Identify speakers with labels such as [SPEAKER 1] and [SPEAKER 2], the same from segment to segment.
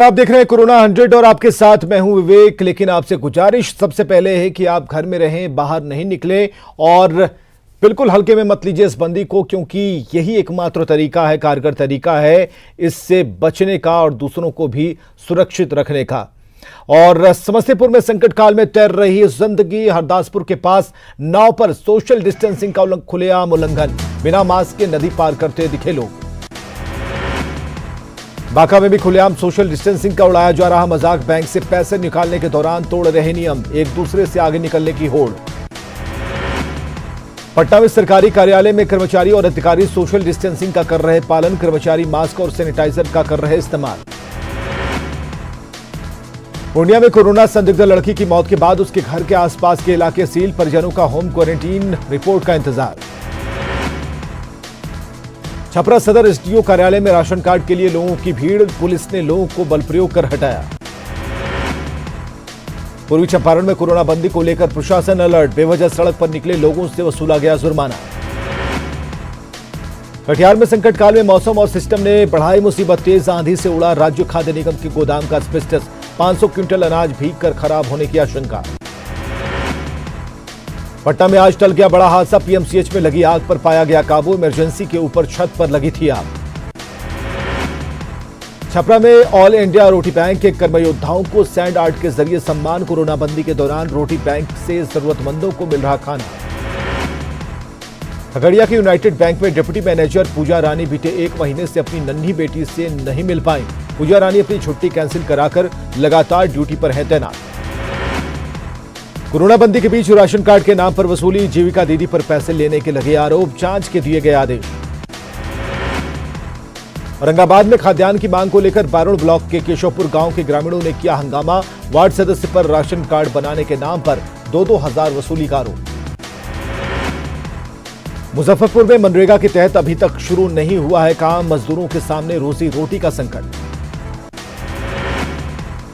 [SPEAKER 1] आप देख रहे हैं कोरोना 100 और आपके साथ मैं हूं विवेक। लेकिन आपसे गुजारिश सबसे पहले है कि आप घर में रहें, बाहर नहीं निकलें और बिल्कुल हल्के में मत लीजिए इस बंदी को, क्योंकि यही एकमात्र तरीका है, कारगर तरीका है इससे बचने का और दूसरों को भी सुरक्षित रखने का। और समस्तीपुर में संकट काल में तैर रही जिंदगी, हरदासपुर के पास नाव पर सोशल डिस्टेंसिंग का खुलेआम उल्लंघन, बिना मास्क के नदी पार करते दिखे लोग। बांका में भी खुलेआम सोशल डिस्टेंसिंग का उड़ाया जा रहा मजाक, बैंक से पैसे निकालने के दौरान तोड़ रहे नियम, एक दूसरे से आगे निकलने की होड़। पटना में सरकारी कार्यालय में कर्मचारी और अधिकारी सोशल डिस्टेंसिंग का कर रहे पालन, कर्मचारी मास्क और सैनिटाइजर का कर रहे इस्तेमाल। पूर्णिया में कोरोना संदिग्ध लड़की की मौत के बाद उसके घर के आसपास के इलाके सील, परिजनों का होम क्वारंटीन रिपोर्ट का इंतजार। छपरा सदर एसडीओ कार्यालय में राशन कार्ड के लिए लोगों की भीड़, पुलिस ने लोगों को बल प्रयोग कर हटाया। पूर्वी चंपारण में कोरोना बंदी को लेकर प्रशासन अलर्ट, बेवजह सड़क पर निकले लोगों से वसूला गया जुर्माना। कटिहार में संकट काल में मौसम और सिस्टम ने बढ़ाई मुसीबत, तेज आंधी से उड़ा राज्य खाद्य निगम के गोदाम का एस्बेस्टस, 500 क्विंटल अनाज भीग कर खराब होने की आशंका। पटना में आज टल गया बड़ा हादसा, पीएमसीएच में लगी आग पर पाया गया काबू, इमरजेंसी के ऊपर छत पर लगी थी आग। छपरा में ऑल इंडिया रोटी बैंक के कर्मयोद्धाओं को सैंड आर्ट के जरिए सम्मान, कोरोना बंदी के दौरान रोटी बैंक से जरूरतमंदों को मिल रहा खाना। खगड़िया के यूनाइटेड बैंक में डिप्टी मैनेजर पूजा रानी बीते 1 महीने से अपनी नन्ही बेटी से नहीं मिल पाई, पूजा रानी अपनी छुट्टी कैंसिल कराकर लगातार ड्यूटी पर है तैनात। कोरोना बंदी के बीच राशन कार्ड के नाम पर वसूली, जीविका दीदी पर पैसे लेने के लगे आरोप, जांच के दिए गए आदेश। औरंगाबाद में खाद्यान्न की मांग को लेकर बारुण ब्लॉक के केशवपुर गांव के ग्रामीणों ने किया हंगामा, वार्ड सदस्य पर राशन कार्ड बनाने के नाम पर 2-2 हजार वसूली का आरोप। मुजफ्फरपुर में मनरेगा के तहत अभी तक शुरू नहीं हुआ है काम, मजदूरों के सामने रोजी रोटी का संकट।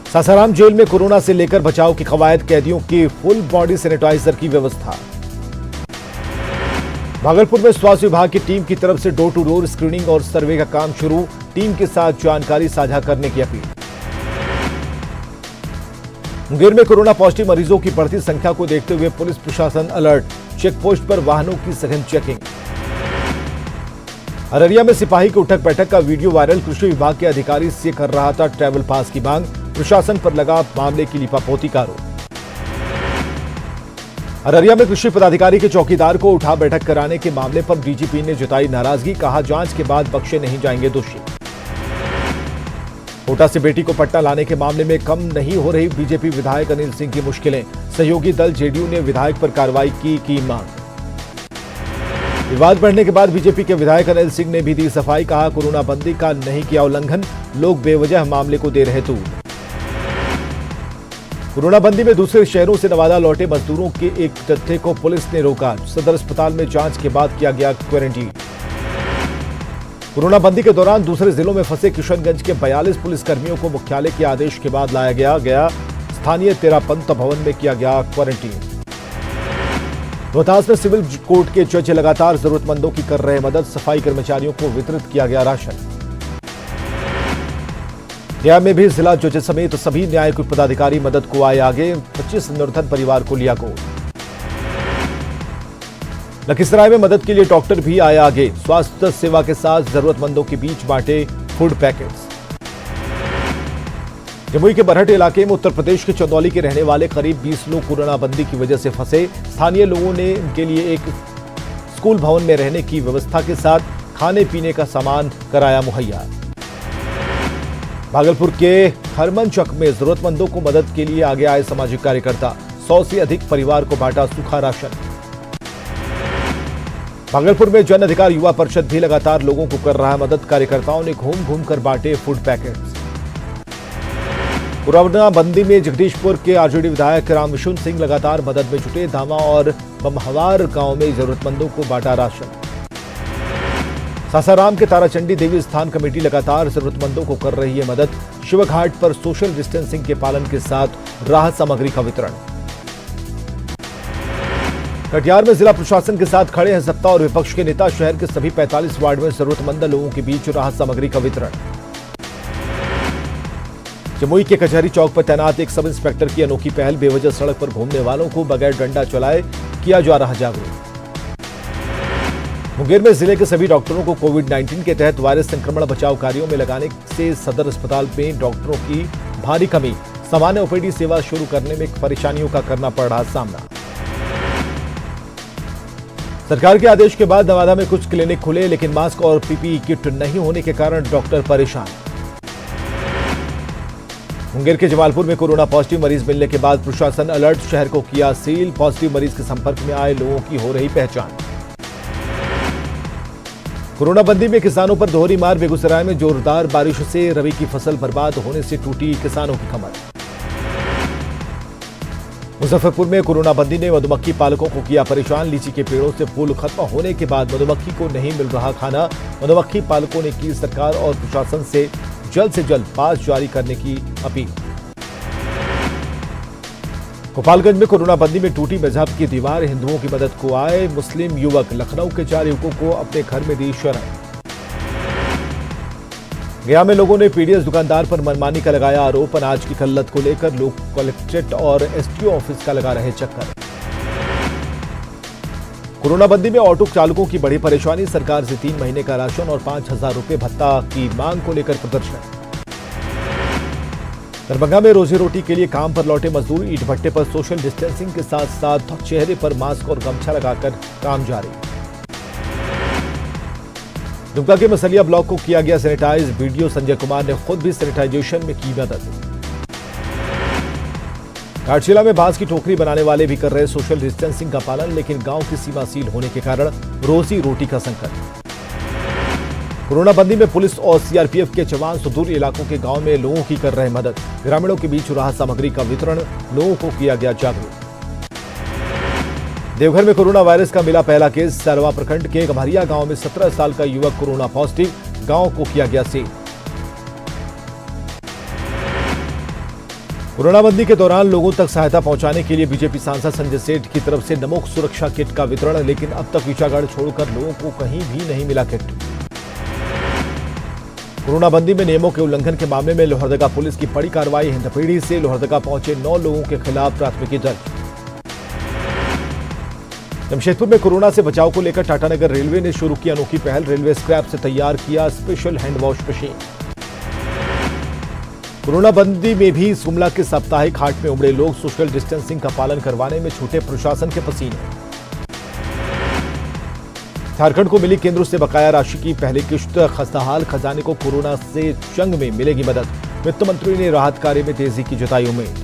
[SPEAKER 1] सासाराम जेल में कोरोना से लेकर बचाव की कवायद, कैदियों की फुल बॉडी सैनिटाइजर की व्यवस्था। भागलपुर में स्वास्थ्य विभाग की टीम की तरफ से डोर टू डोर स्क्रीनिंग और सर्वे का काम शुरू, टीम के साथ जानकारी साझा करने की अपील। मुंगेर में कोरोना पॉजिटिव मरीजों की बढ़ती संख्या को देखते हुए पुलिस प्रशासन अलर्ट, चेक पोस्ट पर वाहनों की सघन चेकिंग। अररिया में सिपाही की उठक बैठक का वीडियो वायरल, कृषि विभाग के अधिकारी से कर रहा था ट्रैवल पास की मांग, प्रशासन पर लगा मामले की लिपापोती का आरोप। अररिया में कृषि पदाधिकारी के चौकीदार को उठा बैठक कराने के मामले पर डीजीपी ने जताई नाराजगी, कहा जांच के बाद बख्शे नहीं जाएंगे दोषी। कोटा से बेटी को पटना लाने के मामले में कम नहीं हो रही बीजेपी विधायक अनिल सिंह की मुश्किलें, सहयोगी दल जेडीयू ने विधायक पर कार्रवाई की मांग। विवाद बढ़ने के बाद बीजेपी के विधायक अनिल सिंह ने भी दी सफाई, कहा कोरोना बंदी का नहीं किया उल्लंघन, लोग बेवजह मामले को दे रहे तूल। कोरोना बंदी में दूसरे शहरों से नवादा लौटे मजदूरों के एक जत्थे को पुलिस ने रोका, सदर अस्पताल में जांच के बाद किया गया क्वारंटीन। कोरोना बंदी के दौरान दूसरे जिलों में फंसे किशनगंज के 42 पुलिसकर्मियों को मुख्यालय के आदेश के बाद लाया गया, स्थानीय तेरापंत भवन में किया गया क्वारंटीन। रोहतास में सिविल कोर्ट के जज लगातार जरूरतमंदों की कर रहे मदद, सफाई कर्मचारियों को वितरित किया गया राशन। गया में भी जिला जज समेत सभी न्यायिक पदाधिकारी मदद को आए आगे, 25 निर्धन परिवार को लिया गोद। लखीसराय में मदद के लिए डॉक्टर भी आए आगे, स्वास्थ्य सेवा के साथ जरूरतमंदों के बीच बांटे फूड पैकेट्स। जमुई के बरहट इलाके में उत्तर प्रदेश के चंदौली के रहने वाले करीब 20 लोग कोरोना बंदी की वजह से फंसे, स्थानीय लोगों ने उनके लिए एक स्कूल भवन में रहने की व्यवस्था के साथ खाने पीने का सामान कराया मुहैया। भागलपुर के हरमनचक में जरूरतमंदों को मदद के लिए आगे आए सामाजिक कार्यकर्ता, 100 से अधिक परिवार को बांटा सूखा राशन। भागलपुर में जन अधिकार युवा परिषद भी लगातार लोगों को कर रहा है मदद, कार्यकर्ताओं ने घूम घूम कर बांटे फूड पैकेट्स। कोरोना बंदी में जगदीशपुर के आरजेडी विधायक रामविशुन सिंह लगातार मदद में जुटे, धामा और बमहवार गांव में जरूरतमंदों को बांटा राशन। सासाराम के ताराचंडी देवी स्थान कमेटी लगातार जरूरतमंदों को कर रही है मदद, शिवघाट पर सोशल डिस्टेंसिंग के पालन के साथ राहत सामग्री का वितरण। कटिहार में जिला प्रशासन के साथ खड़े हैं सत्ता और विपक्ष के नेता, शहर के सभी 45 वार्ड में जरूरतमंद लोगों के बीच राहत सामग्री का वितरण। जमुई के कचहरी चौक पर तैनात एक सब इंस्पेक्टर की अनोखी पहल, बेवजह सड़क पर घूमने वालों को बगैर डंडा चलाए किया जा रहा जागरूक। मुंगेर में जिले के सभी डॉक्टरों को कोविड-19 के तहत वायरस संक्रमण बचाव कार्यों में लगाने से सदर अस्पताल में डॉक्टरों की भारी कमी, सामान्य ओपीडी सेवा शुरू करने में परेशानियों का करना पड़ रहा सामना। सरकार के आदेश के बाद नवादा में कुछ क्लिनिक खुले, लेकिन मास्क और पीपीई किट नहीं होने के कारण डॉक्टर परेशान। मुंगेर के जमालपुर में कोरोना पॉजिटिव मरीज मिलने के बाद प्रशासन अलर्ट, शहर को किया सील, पॉजिटिव मरीज के संपर्क में आए लोगों की हो रही पहचान। कोरोना बंदी में किसानों पर दोहरी मार, बेगूसराय में जोरदार बारिश से रबी की फसल बर्बाद होने से टूटी किसानों की कमर। मुजफ्फरपुर में कोरोना बंदी ने मधुमक्खी पालकों को किया परेशान, लीची के पेड़ों से फूल खत्म होने के बाद मधुमक्खी को नहीं मिल रहा खाना, मधुमक्खी पालकों ने की सरकार और प्रशासन से जल्द पास जारी करने की अपील। गोपालगंज में कोरोना बंदी में टूटी मजहब की दीवार, हिंदुओं की मदद को आए मुस्लिम युवक, लखनऊ के 4 युवकों को अपने घर में दी शरण। गया में लोगों ने पीडीएस दुकानदार पर मनमानी का लगाया आरोप, अनाज की किल्लत को लेकर लोग कलेक्ट्रेट और एसडीओ ऑफिस का लगा रहे चक्कर। कोरोना बंदी में ऑटो चालकों की बड़ी परेशानी, सरकार से 3 महीने का राशन और 5,000 रुपए भत्ता की मांग को लेकर प्रदर्शन। दरभंगा में रोजी रोटी के लिए काम पर लौटे मजदूर, ईंट भट्टे पर सोशल डिस्टेंसिंग के साथ साथ चेहरे पर मास्क और गमछा लगाकर काम जारी। दुमका के मसलिया ब्लॉक को किया गया सैनिटाइज, वीडियो संजय कुमार ने खुद भी सैनिटाइजेशन में की मदद। घाटशिला में बांस की टोकरी बनाने वाले भी कर रहे सोशल डिस्टेंसिंग का पालन, लेकिन गांव की सीमा सील होने के कारण रोजी रोटी का संकट। कोरोना बंदी में पुलिस और सीआरपीएफ के जवान सुदूर इलाकों के गांव में लोगों की कर रहे मदद, ग्रामीणों के बीच राहत सामग्री का वितरण, लोगों को किया गया जागरूक। देवघर में कोरोना वायरस का मिला पहला केस, सरवा प्रखंड के गम्हरिया गांव में 17 साल का युवक कोरोना पॉजिटिव, गांव को किया गया सील। कोरोना बंदी के दौरान लोगों तक सहायता पहुंचाने के लिए बीजेपी सांसद संजय सेठ की तरफ से नमोक सुरक्षा किट का वितरण, लेकिन अब तक ईचागढ़ छोड़कर लोगों को कहीं भी नहीं मिला किट। कोरोना बंदी में नियमों के उल्लंघन के मामले में लोहरदगा पुलिस की बड़ी कार्रवाई, हिंदपीढ़ी से लोहरदगा पहुंचे 9 लोगों के खिलाफ प्राथमिकी दर्ज। जमशेदपुर में कोरोना से बचाव को लेकर टाटानगर रेलवे ने शुरू की अनोखी पहल, रेलवे स्क्रैप से तैयार किया special hand wash machine. Corona बंदी में भी सुमला के साप्ताहिक हाट में उमड़े लोग, सोशल डिस्टेंसिंग का पालन करवाने में छूटे प्रशासन के पसीने। झारखंड को मिली केंद्र से बकाया राशि की पहली किश्त, खस्ताहाल खजाने को कोरोना से जंग में मिलेगी मदद, वित्त मंत्री ने राहत कार्य में तेजी की जताई उम्मीद।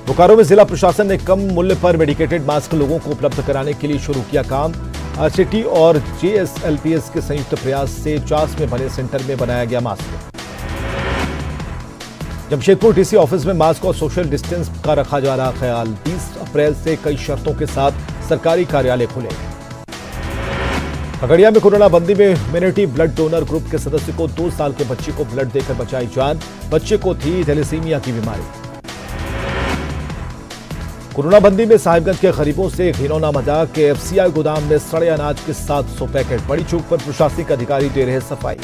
[SPEAKER 1] बोकारो में जिला प्रशासन ने कम मूल्य पर मेडिकेटेड मास्क लोगों को उपलब्ध कराने के लिए शुरू किया काम, आरसीटी और जेएसएलपीएस के संयुक्त प्रयास से चास में बने सेंटर में बनाया गया मास्क। जमशेदपुर डीसी ऑफिस में मास्क और सोशल डिस्टेंस का रखा जा रहा ख्याल, 20 अप्रैल से कई शर्तों के साथ सरकारी कार्यालय खुले। खगड़िया में कोरोना बंदी में ह्यूमैनिटी ब्लड डोनर ग्रुप के सदस्य को 2 साल के बच्चे को ब्लड देकर बचाई जान, बच्चे को थी थैलेसीमिया की बीमारी। कोरोना बंदी में साहिबगंज के गरीबों से घिनौना मजाक, के एफसीआई गोदाम में सड़े अनाज के 700 पैकेट, बड़ी चूक पर प्रशासनिक अधिकारी दे रहे सफाई।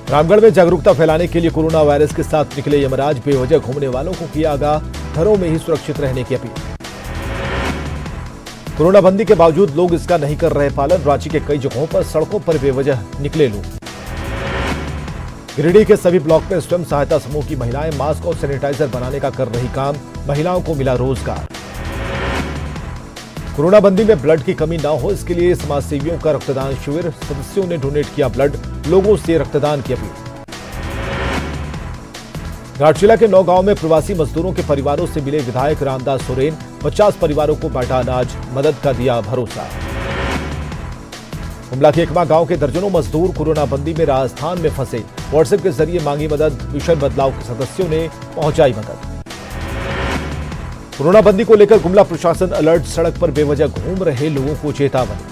[SPEAKER 1] रामगढ़ में जागरूकता फैलाने के लिए कोरोना वायरस के साथ निकले यमराज, बेवजह घूमने वालों को किया आगाह, घरों में ही सुरक्षित रहने की अपील। कोरोना बंदी के बावजूद लोग इसका नहीं कर रहे पालन, रांची के कई जगहों पर सड़कों पर बेवजह निकले लोग। गिरिडीह के सभी ब्लॉक में स्वयं सहायता समूह की महिलाएं मास्क और सैनिटाइजर बनाने का कर रही काम, महिलाओं को मिला रोजगार। कोरोना बंदी में ब्लड की कमी न हो, इसके लिए समाज सेवियों का रक्तदान शिविर, सदस्यों ने डोनेट किया ब्लड, लोगों से रक्तदान की अपील। घाटशिला के 9 गांव में प्रवासी मजदूरों के परिवारों से मिले विधायक रामदास सोरेन, 50 परिवारों को बांटा अनाज, मदद का दिया भरोसा। हुमला के एकमा गांव के दर्जनों मजदूर कोरोना बंदी में राजस्थान में फंसे, व्हाट्सएप के जरिए मांगी मदद, मिशन बदलाव के सदस्यों ने पहुंचाई मदद। कोरोना बंदी को लेकर गुमला प्रशासन अलर्ट, सड़क पर बेवजह घूम रहे लोगों को चेतावनी।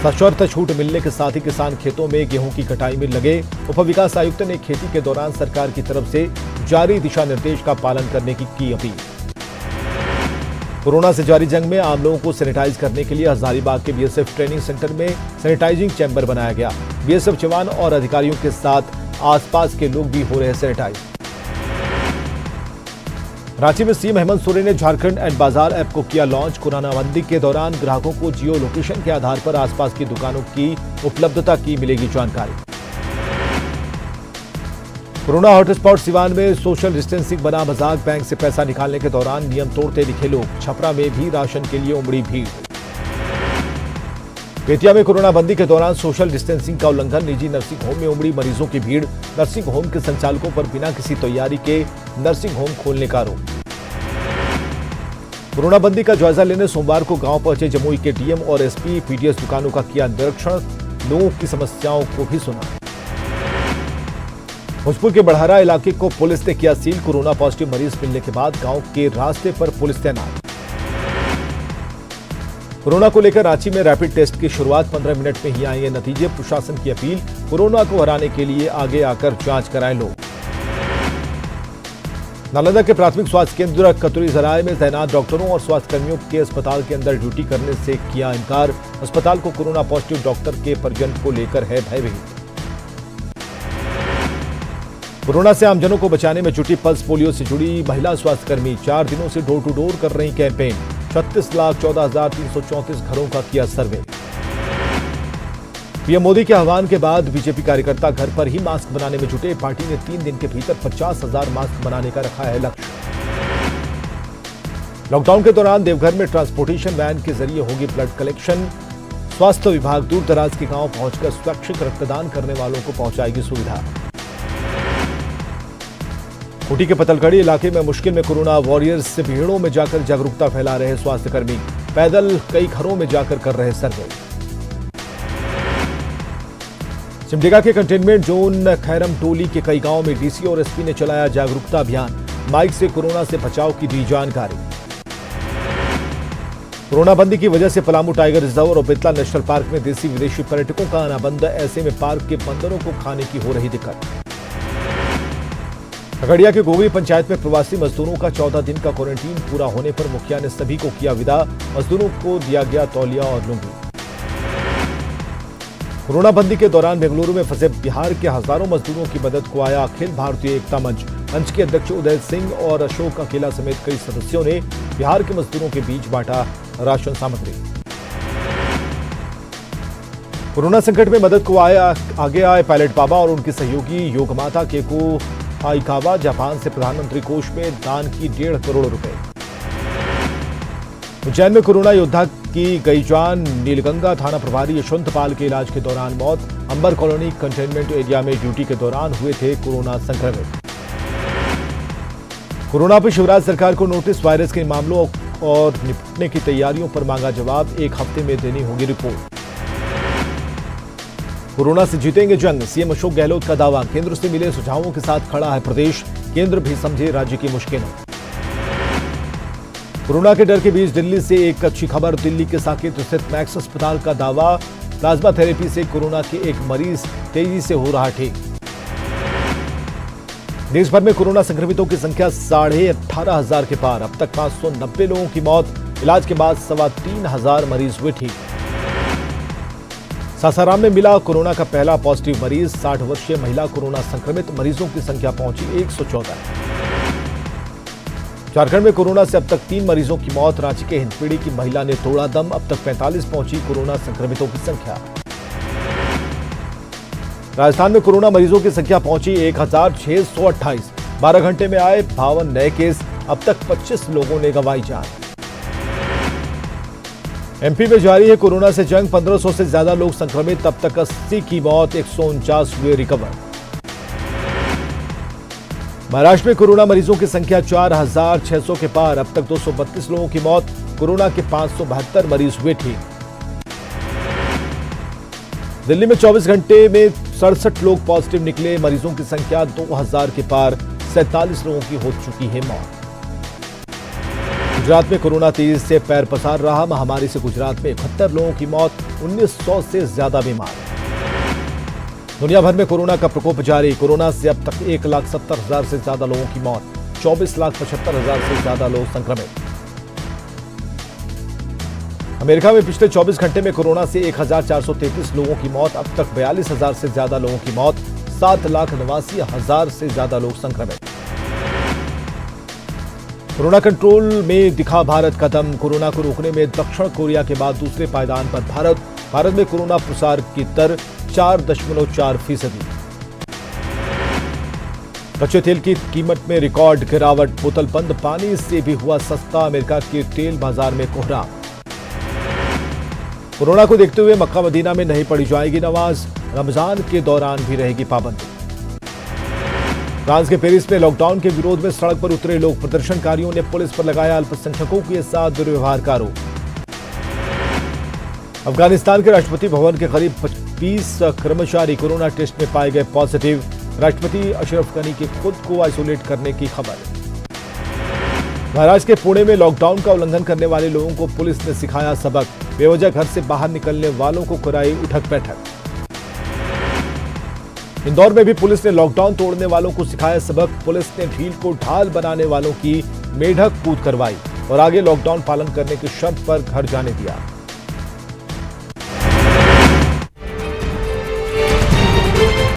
[SPEAKER 1] सशर्त छूट मिलने के साथ ही किसान खेतों में गेहूं की कटाई में लगे, उप विकास आयुक्त ने खेती के दौरान सरकार की तरफ से जारी दिशा निर्देश का पालन करने की अपील। कोरोना से जारी जंग में आम लोगों को सैनिटाइज करने के लिए हजारीबाग के बीएसएफ ट्रेनिंग सेंटर में सैनिटाइजिंग चैंबर बनाया गया, बीएसएफ जवान और अधिकारियों के साथ आसपास के लोग भी हो रहे सैनिटाइज। रांची में सीएम हेमंत सोरेन ने झारखंड एंड बाजार ऐप को किया लॉन्च। कोरोना बंदी के दौरान ग्राहकों को जियो लोकेशन के आधार पर आसपास की दुकानों की उपलब्धता की मिलेगी जानकारी। कोरोना हॉटस्पॉट सिवान में सोशल डिस्टेंसिंग बना मजाक। बैंक से पैसा निकालने के दौरान नियम तोड़ते दिखे लोग। छपरा में भी राशन के लिए उमड़ी भीड़। बेतिया में कोरोना बंदी के दौरान सोशल डिस्टेंसिंग का उल्लंघन। निजी नर्सिंग होम में उमड़ी मरीजों की भीड़। नर्सिंग होम के संचालकों पर बिना किसी तैयारी के नर्सिंग होम खोलने का आरोप। कोरोना बंदी का जायजा लेने सोमवार को गांव पहुंचे जमुई के डीएम और एसपी। पीडीएस दुकानों का किया निरीक्षण। लोगों की समस्याओं को भी सुना। भोजपुर के बढ़ारा इलाके को पुलिस ने किया सील। कोरोना पॉजिटिव मरीज मिलने के बाद गांव के रास्ते पर पुलिस तैनात। कोरोना को लेकर रांची में रैपिड टेस्ट की शुरुआत। 15 मिनट में ही आएंगे नतीजे। प्रशासन की अपील, कोरोना को हराने के लिए आगे आकर जांच कराएं लोग। नालंदा के प्राथमिक स्वास्थ्य केंद्र कतुरीसराय में तैनात डॉक्टरों और स्वास्थ्यकर्मियों के अस्पताल के अंदर ड्यूटी करने से किया इनकार। अस्पताल को कोरोना पॉजिटिव डॉक्टर के परिजन को लेकर है भयभीत। कोरोना से आमजनों को बचाने में जुटी पल्स पोलियो से जुड़ी महिला स्वास्थ्यकर्मी 4 दिनों से डोर टू डोर कर रही कैंपेन। 36,14,334 घरों का किया सर्वे। पीएम मोदी के आह्वान के बाद बीजेपी कार्यकर्ता घर पर ही मास्क बनाने में जुटे। पार्टी ने 3 दिन के भीतर 50,000 मास्क बनाने का रखा है लक्ष्य। लॉकडाउन के दौरान देवघर में ट्रांसपोर्टेशन वैन के जरिए होगी ब्लड कलेक्शन। स्वास्थ्य विभाग दूर दराज के गांव पहुंचकर स्वैच्छिक रक्तदान करने वालों को पहुंचाएगी सुविधा। खूंटी के पतलगढ़ी इलाके में मुश्किल में कोरोना वॉरियर्स से भीड़ों में जाकर जागरूकता फैला रहे स्वास्थ्यकर्मी। पैदल कई घरों में जाकर कर रहे सर्वे। सिमडेगा के कंटेनमेंट जोन खैरम टोली के कई गांवों में डीसी और एसपी ने चलाया जागरूकता अभियान। माइक से कोरोना से बचाव की दी जानकारी। कोरोना बंदी की वजह से पलामू टाइगर रिजर्व और बेतला नेशनल पार्क में देसी विदेशी पर्यटकों का आना बंद। ऐसे में पार्क के बंदरों को खाने की हो रही दिक्कत। खगड़िया के गोगरी पंचायत में प्रवासी मजदूरों का 14 दिन का क्वारंटीन पूरा होने पर मुखिया ने सभी को किया विदा। मजदूरों को दिया गया तौलिया और लुंगी। कोरोना बंदी के दौरान बेंगलुरु में फंसे बिहार के हजारों मजदूरों की मदद को आया अखिल भारतीय एकता मंच। मंच के अध्यक्ष उदय सिंह और अशोक अकेला समेत कई सदस्यों ने बिहार के मजदूरों के बीच बांटा राशन सामग्री। कोरोना संकट में मदद को आगे आए पायलट बाबा और उनकी सहयोगी योगमाता केको आइकावा। जापान से प्रधानमंत्री कोष में दान की 1.5 करोड़ रुपए। उज्जैन में कोरोना योद्धा की गई जान। नीलगंगा थाना प्रभारी यशवंत पाल के इलाज के दौरान मौत। अंबर कॉलोनी कंटेनमेंट एरिया में ड्यूटी के दौरान हुए थे कोरोना संक्रमित। कोरोना पर शिवराज सरकार को नोटिस। वायरस के मामलों और निपटने की तैयारियों पर मांगा जवाब। 1 हफ्ते में देनी होगी रिपोर्ट। कोरोना से जीतेंगे जंग, सीएम अशोक गहलोत का दावा। केंद्र से मिले सुझावों के साथ खड़ा है प्रदेश। केंद्र भी समझे राज्य की मुश्किलें। कोरोना के डर के बीच दिल्ली से एक अच्छी खबर। दिल्ली के साकेत स्थित मैक्स अस्पताल का दावा, प्लाज्मा थेरेपी से कोरोना के एक मरीज तेजी से हो रहा ठीक। देश भर में कोरोना संक्रमितों की संख्या 18,500 के पार। अब तक 590 लोगों की मौत। इलाज के बाद 3,2500 मरीज हुए ठीक। सासाराम में मिला कोरोना का पहला पॉजिटिव मरीज। 60 वर्षीय महिला कोरोना संक्रमित। मरीजों की संख्या पहुंची 114। झारखंड में कोरोना से अब तक 3 मरीजों की मौत। रांची के हिंदपीढ़ी की महिला ने तोड़ा दम। अब तक 45 पहुंची कोरोना संक्रमितों की संख्या। राजस्थान में कोरोना मरीजों की संख्या पहुंची 1,628। 12 घंटे में आए 52 नए केस। अब तक 25 लोगों ने गंवाई जान। एमपी में जारी है कोरोना से जंग। 1500 से ज्यादा लोग संक्रमित। अब तक 80 की मौत। 149 हुए रिकवर। महाराष्ट्र में कोरोना मरीजों की संख्या 4,600 के पार। अब तक 232 लोगों की मौत। कोरोना के 572 मरीज हुए ठीक। दिल्ली में 24 घंटे में 67 लोग पॉजिटिव निकले। मरीजों की संख्या 2000 के पार। 47 लोगों की हो चुकी है मौत। गुजरात में कोरोना तेजी से पैर पसार रहा। महामारी से गुजरात में 71 लोगों की मौत। 1900 से ज्यादा बीमार। दुनिया भर में कोरोना का प्रकोप जारी। कोरोना से अब तक 1,70,000 से ज्यादा लोगों की मौत। 24,75,000 से ज्यादा लोग संक्रमित। अमेरिका में पिछले 24 घंटे में कोरोना से 1433 लोगों की मौत, अब तक 42,000 से ज्यादा लोगों की मौत, 7,89,000 से ज्यादा लोग संक्रमित। कोरोना कंट्रोल में दिखा भारत कदम, कोरोना को रोकने में दक्षिण कोरिया के बाद दूसरे पायदान पर भारत में कोरोना प्रसार की दर 4.4%। कच्चे तेल की कीमत में रिकॉर्ड गिरावट, बोतल बंद पानी से भी हुआ सस्ता, अमेरिका के तेल बाजार में कोहराम। कोरोना को देखते हुए मक्का मदीना में नहीं पढ़ी जाएगी नमाज, रमजान के दौरान भी रहेगी पाबंदी। फ्रांस के पेरिस में लॉकडाउन के विरोध में सड़क पर उतरे लोग, प्रदर्शनकारियों ने पुलिस पर लगाया अल्पसंख्यकों के साथ दुर्व्यवहार का आरोप। अफगानिस्तान के राष्ट्रपति भवन के करीब 20 कर्मचारी कोरोना टेस्ट में पाए गए पॉजिटिव, राष्ट्रपति अशरफ गनी के खुद को आइसोलेट करने की खबर। महाराष्ट्र के पुणे में लॉकडाउन का उल्लंघन करने वाले लोगों को पुलिस ने सिखाया सबक, बेवजह घर से बाहर निकलने वालों को कराई उठक बैठक। इंदौर में भी पुलिस ने लॉकडाउन तोड़ने वालों को सिखाया सबक, पुलिस ने ढील को ढाल बनाने वालों की मेढक कूद करवाई और आगे लॉकडाउन पालन करने की शर्त पर घर जाने दिया।